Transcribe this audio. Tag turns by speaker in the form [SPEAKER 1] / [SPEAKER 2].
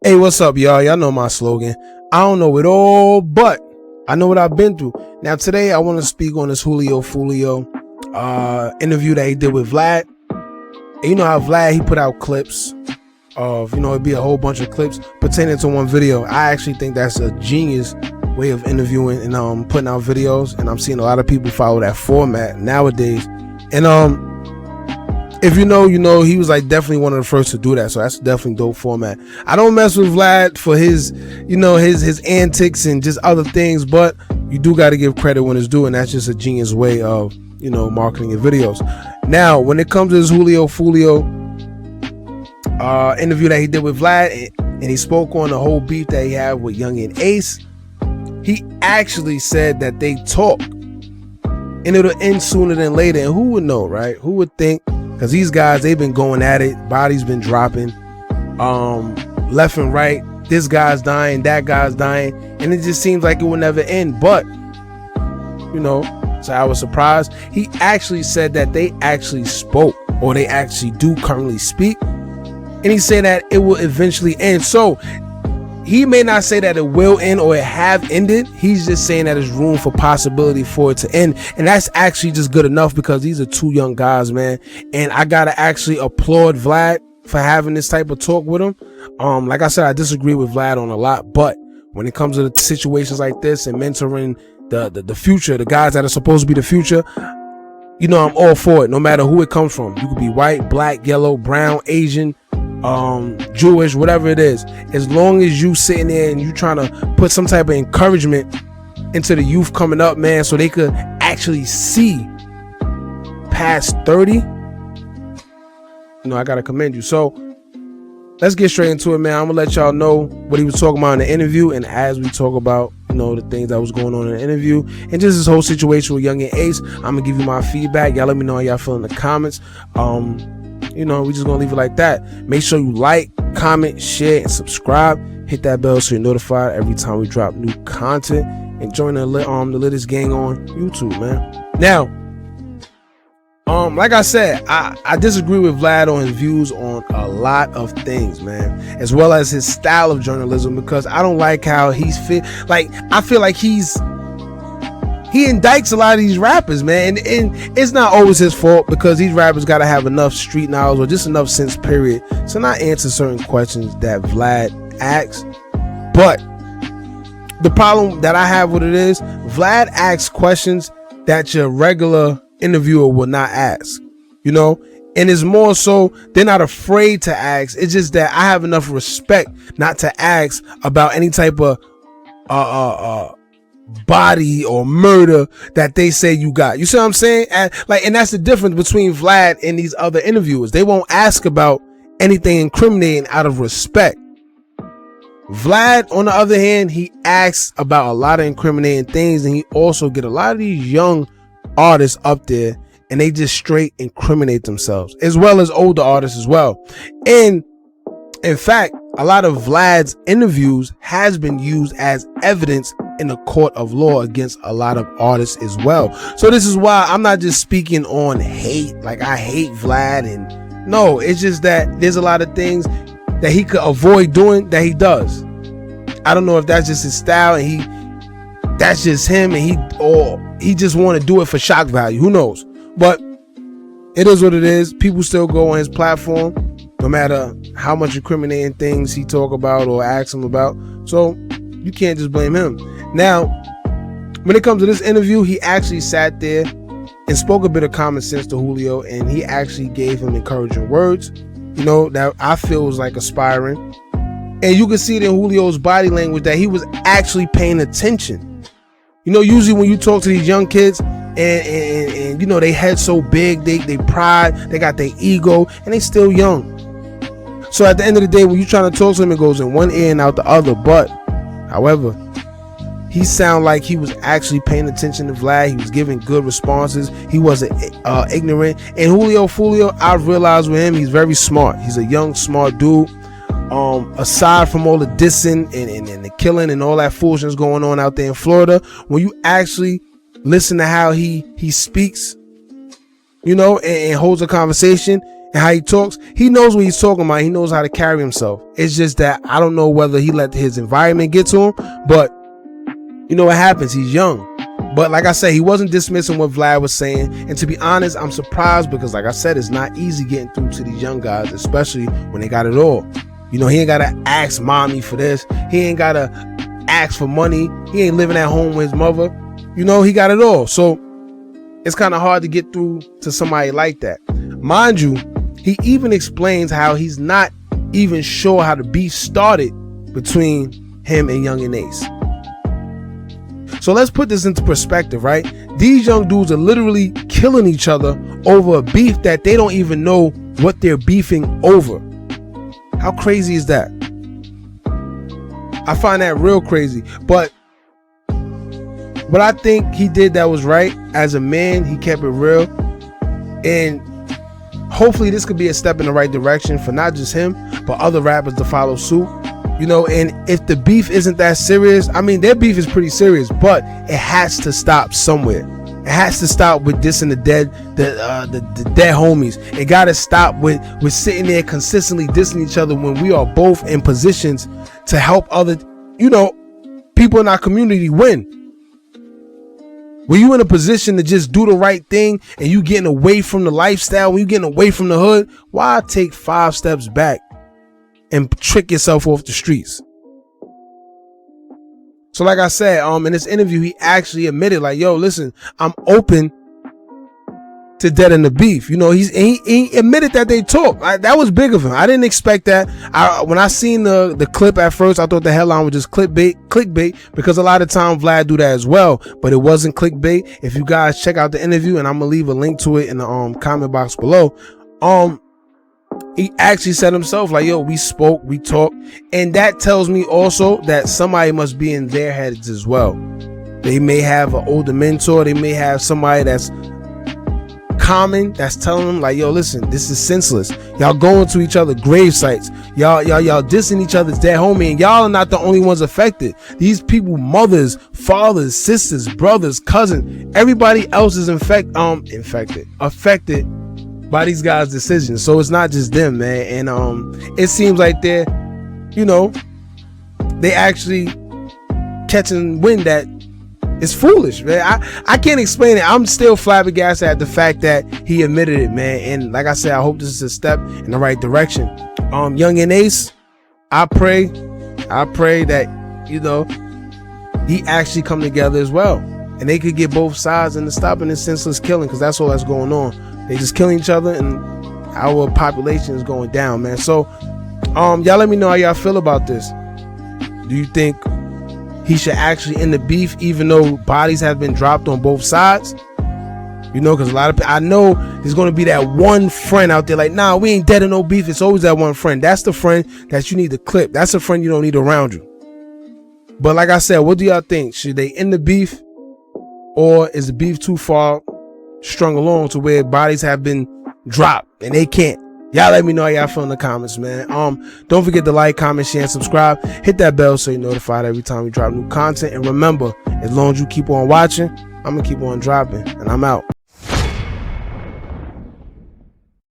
[SPEAKER 1] Hey, what's up, y'all? Y'all know my slogan. I don't know it all, but I know what I've been through. Now, today I want to speak on this Julio Foolio interview that he did with Vlad. And you know how Vlad, he put out clips of, it'd be a whole bunch of clips pertaining to one video. I actually think that's a genius way of interviewing and putting out videos. And I'm seeing a lot of people follow that format nowadays. And if you know, he was like definitely one of the first to do that. So that's definitely dope format. I don't mess with Vlad for his, his antics and just other things, but you do got to give credit when it's due. And that's just a genius way of, marketing your videos. Now, when it comes to this Julio Foolio interview that he did with Vlad, and he spoke on the whole beef that he had with Yungeen Ace, he actually said that they talk and it'll end sooner than later. And who would know, right? Who would think? Because these guys, they've been going at it. Bodies been dropping left and right. This guy's dying, that guy's dying. And it just seems like it will never end. But, so I was surprised. He actually said that they actually spoke, or they actually do currently speak. And he said that it will eventually end. So he may not say that it will end or it have ended. He's just saying that there's room for possibility for it to end. And that's actually just good enough, because these are two young guys, man. And I got to actually applaud Vlad for having this type of talk with him. Like I said, I disagree with Vlad on a lot, but when it comes to the situations like this and mentoring the future, the guys that are supposed to be the future, I'm all for it, no matter who it comes from. You could be white, black, yellow, brown, Asian, Jewish, whatever it is. As long as you sitting there and you trying to put some type of encouragement into the youth coming up, man, so they could actually see past 30, I gotta commend you. So let's get straight into it, man. I'm gonna let y'all know what he was talking about in the interview, and as we talk about the things that was going on in the interview and just this whole situation with Yungeen Ace, I'm gonna give you my feedback. Y'all let me know how y'all feel in the comments. We just gonna leave it like that. Make sure you like, comment, share, and subscribe. Hit that bell so you're notified every time we drop new content, and join the latest gang on YouTube, man. Now, like I said, I disagree with Vlad on his views on a lot of things, man, as well as his style of journalism, because I don't like how he's fit. Like, I feel like he indicts a lot of these rappers, man, and it's not always his fault, because these rappers got to have enough street knowledge or just enough sense, period, to not answer certain questions that Vlad asks. But the problem that I have with it is Vlad asks questions that your regular interviewer will not ask, and it's more so they're not afraid to ask. It's just that I have enough respect not to ask about any type of body or murder that they say you got. You see what I'm saying? And that's the difference between Vlad and these other interviewers. They won't ask about anything incriminating out of respect. Vlad, on the other hand, he asks about a lot of incriminating things, and he also get a lot of these young artists up there and they just straight incriminate themselves, as well as older artists as well. And in fact, a lot of Vlad's interviews has been used as evidence in a court of law against a lot of artists as well. So this is why I'm not just speaking on hate, like I hate Vlad, and no, it's just that there's a lot of things that he could avoid doing that he does. I don't know if that's just his style and that's just him, and he just want to do it for shock value. Who knows? But it is what it is. People still go on his platform, no matter how much incriminating things he talk about or asks him about. So you can't just blame him. Now, when it comes to this interview, he actually sat there and spoke a bit of common sense to Julio, and he actually gave him encouraging words, that I feel was like aspiring. And you can see it in Julio's body language that he was actually paying attention. Usually when you talk to these young kids and they head so big, they pride, they got their ego, and they still young. So at the end of the day, when you're trying to talk to him, it goes in one ear and out the other. But, however, he sounded like he was actually paying attention to Vlad. He was giving good responses. He wasn't ignorant. And Julio Foolio, I've realized with him, he's very smart. He's a young, smart dude. Aside from all the dissing and the killing and all that foolishness going on out there in Florida, when you actually listen to how he speaks, and holds a conversation, and how he talks, he knows what he's talking about. He knows how to carry himself. It's just that I don't know whether he let his environment get to him, but you know what happens. He's young. But like I said, he wasn't dismissing what Vlad was saying. And to be honest, I'm surprised because like I said, it's not easy getting through to these young guys, especially when they got it all. You know, he ain't got to ask mommy for this. He ain't got to ask for money. He ain't living at home with his mother. You know, he got it all. So it's kind of hard to get through to somebody like that. Mind you, he even explains how he's not even sure how the beef started between him and Yungeen Ace. So let's put this into perspective, right? These young dudes are literally killing each other over a beef that they don't even know what they're beefing over. How crazy is that? I find that real crazy. But what I think he did that was right. As a man, he kept it real. And hopefully this could be a step in the right direction for not just him, but other rappers to follow suit. You know, and if the beef isn't that serious, I mean, their beef is pretty serious, but it has to stop somewhere. It has to stop with dissing the dead homies. It got to stop with sitting there consistently dissing each other when we are both in positions to help other, you know, people in our community win. When you in a position to just do the right thing and you getting away from the lifestyle, when you getting away from the hood, why take 5 steps back and trick yourself off the streets? So like I said, in this interview, he actually admitted, like, yo, listen, I'm open to deading the beef. You know, he admitted that they talk. That was big of him. I didn't expect that. When I seen the clip at first, I thought the headline was just clickbait, because a lot of times Vlad do that as well, but it wasn't clickbait. If you guys check out the interview, and I'm gonna leave a link to it in the comment box below, he actually said himself, like, yo, we spoke, we talked. And that tells me also that somebody must be in their heads as well. They may have an older mentor. They may have somebody that's common, that's telling them, like, yo, listen, this is senseless. Y'all going to each other grave sites. Y'all dissing each other's dead homie. And y'all are not the only ones affected. These people, mothers, fathers, sisters, brothers, cousins, everybody else is affected by these guys' decisions. So it's not just them, man. And it seems like they're, you know, they actually catching wind that it's foolish, man. I can't explain it. I'm still flabbergasted at the fact that he admitted it, man. And like I said, I hope this is a step in the right direction. Yungeen Ace, I pray that, you know, he actually come together as well, and they could get both sides into stopping this senseless killing, because that's all that's going on. They just killing each other, and our population is going down, man. So, y'all let me know how y'all feel about this. Do you think he should actually end the beef, even though bodies have been dropped on both sides? You know, because a lot of people, I know there's going to be that one friend out there like, nah, we ain't dead in no beef. It's always that one friend. That's the friend that you need to clip. That's a friend you don't need around you. But like I said, what do y'all think? Should they end the beef, or is the beef too far strung along to where bodies have been dropped and they can't? Y'all let me know how y'all feel in the comments, man. Don't forget to like, comment, share, and subscribe. Hit that bell so you're notified every time we drop new content. And remember, as long as you keep on watching, I'm gonna keep on dropping. And I'm out.